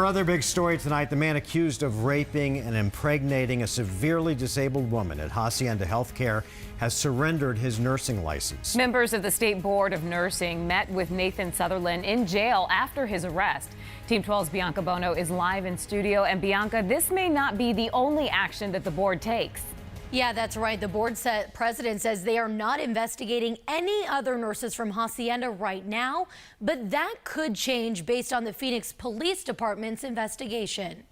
Our other big story tonight, the man accused of raping and impregnating a severely disabled woman at Hacienda Healthcare has surrendered his nursing license. Members of the State Board of Nursing met with Nathan Sutherland in jail after his arrest. Team 12's Bianca Bono is live in studio. And Bianca, this may not be the only action that the board takes. Yeah, that's right. The board president says they are not investigating any other nurses from Hacienda right now, but that could change based on the Phoenix Police Department's investigation.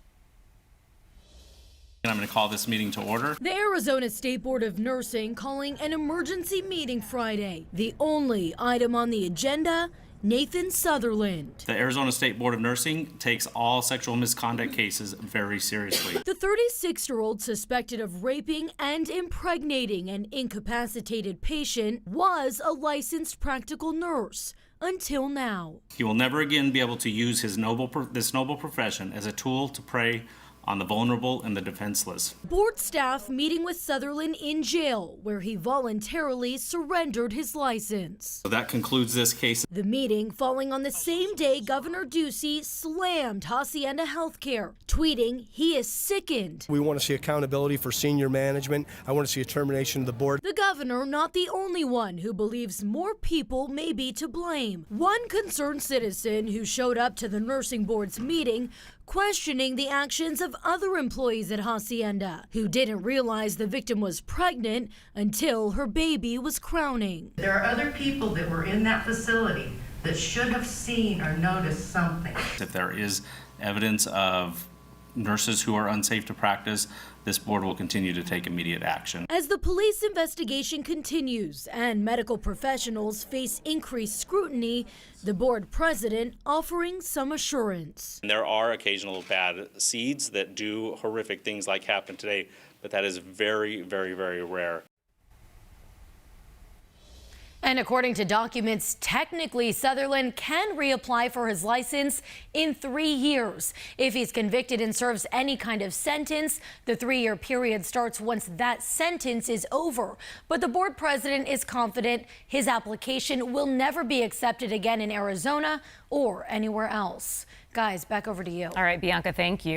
I'm going to call this meeting to order. The Arizona State Board of Nursing calling an emergency meeting Friday. The only item on the agenda, Nathan Sutherland. The Arizona State Board of Nursing takes all sexual misconduct cases very seriously. The 36-year-old suspected of raping and impregnating an incapacitated patient was a licensed practical nurse until now. He will never again be able to use this noble profession as a tool to prey on the vulnerable and the defenseless. Board staff meeting with Sutherland in jail, where he voluntarily surrendered his license. So that concludes this case. The meeting falling on the same day Governor Ducey slammed Hacienda Healthcare, tweeting he is sickened. We want to see accountability for senior management. I want to see a termination of the board. The governor not the only one who believes more people may be to blame. One concerned citizen who showed up to the nursing board's meeting questioning the actions of other employees at Hacienda who didn't realize the victim was pregnant until her baby was crowning. There are other people that were in that facility that should have seen or noticed something. If there is evidence of nurses who are unsafe to practice, this board will continue to take immediate action. As the police investigation continues and medical professionals face increased scrutiny, the board president offering some assurance. There are occasional bad seeds that do horrific things like happened today, but that is very, very, very rare. And according to documents, technically Sutherland can reapply for his license in 3 years. If he's convicted and serves any kind of sentence, the 3-year period starts once that sentence is over. But the board president is confident his application will never be accepted again in Arizona or anywhere else. Guys, back over to you. All right, Bianca, thank you.